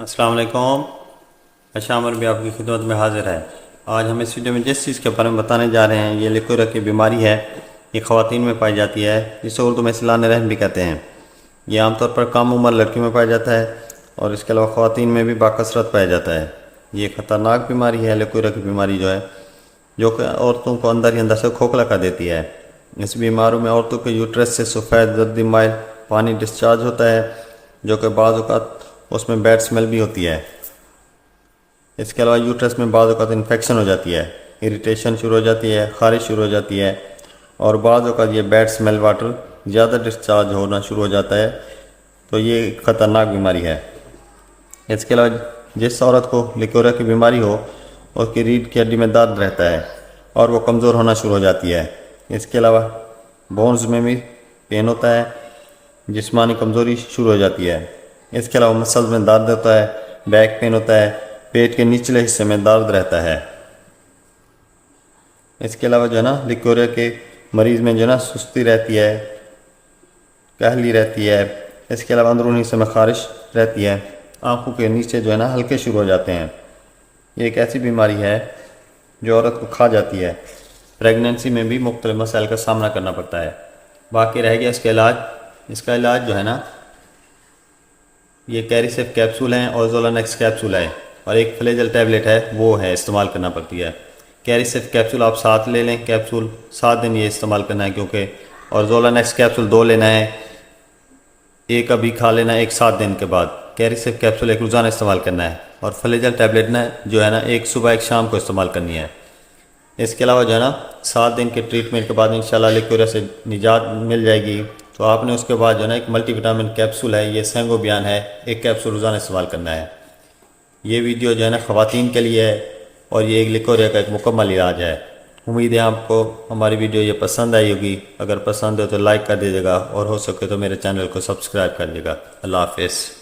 अस्सलाम वालेकुम। अच्छा अमर भी आपकी खिदमत में हाजिर है। आज हम इस वीडियो में जिस चीज़ के बारे में बताने जा रहे हैं ये लिकोरा की बीमारी है। ये ख़वातीन में पाई जाती है, जिसे उर्दू में सिलाने रहम भी कहते हैं। ये आमतौर पर कम उम्र लड़कियों में पाया जाता है और इसके अलावा ख़वातीन में भी बाकसरत पाया जाता है। ये ख़तरनाक बीमारी है लिकोरा की बीमारी जो है, जो कि औरतों को अंदर ही अंदर से खोखला कर देती है। इस बीमारी में औरतों के यूट्रस से सफ़ेद जर्दी माइल पानी डिस्चार्ज होता है, जो कि बाज़ औक़ात उसमें बैड स्मेल भी होती है। इसके अलावा यूट्रस में बाज़ औक़ात इन्फेक्शन हो जाती है, इरिटेशन शुरू हो जाती है, ख़ारिश शुरू हो जाती है और बाज़ औक़ात ये बैड स्मेल वाटर ज़्यादा डिस्चार्ज होना शुरू हो जाता है। तो ये ख़तरनाक बीमारी है। इसके अलावा जिस औरत को लिकोरा की बीमारी हो उसकी रीढ़ की हड्डी में दर्द रहता है और वो कमज़ोर होना शुरू हो जाती है। इसके अलावा बोन्स में भी पेन होता है, जिस्मानी कमज़ोरी शुरू हो जाती है। इसके अलावा मसल्स में दर्द होता है, बैक पेन होता है, पेट के निचले हिस्से में दर्द रहता है। इसके अलावा जो है ना लिकोरा के मरीज़ में जो है ना सुस्ती रहती है, कहली रहती है। इसके अलावा अंदरूनी हिस्से में ख़ारिश रहती है, आँखों के नीचे जो है ना हल्के शुरू हो जाते हैं। ये एक ऐसी बीमारी है जो औरत को खा जाती है। प्रेगनेंसी में भी मुख्तलिफ मसाइल का सामना करना पड़ता है। बाकी रह गया इसका इलाज। इसका इलाज जो है ना ये कैरिसेप कैप्सूल हैं और ज़ोलानेक्स कैप्सूल है और एक फ्लेजल टैबलेट है, वो है इस्तेमाल करना पड़ती है। कैरिसेप कैप्सूल आप 7 ले लें, कैप्सूल 7 दिन ये इस्तेमाल करना है क्योंकि, और ज़ोलानेक्स कैप्सूल 2 लेना है, एक अभी खा लेना है एक 7 दिन के बाद। कैरिसेप कैप्सूल एक रोज़ाना इस्तेमाल करना है और फ्लेजल टैबलेट ना जो है ना एक सुबह एक शाम को इस्तेमाल करनी है। इसके अलावा जो है ना 7 दिन के ट्रीटमेंट के बाद इंशाल्लाह लिकोरा से निजात मिल जाएगी। तो आपने उसके बाद जो है ना एक मल्टीविटामिन कैप्सूल है, ये सेंगोबियान है, एक कैप्सूल रोज़ाना इस्तेमाल करना है। ये वीडियो जो है ना ख़वातीन के लिए है और ये एक लिकोरा का एक मुकम्मल इलाज है। उम्मीद है आपको हमारी वीडियो ये पसंद आई होगी। अगर पसंद हो तो लाइक कर दीजिएगा और हो सके तो मेरे चैनल को सब्सक्राइब कर दीजिएगा। अल्लाह हाफ़िज़।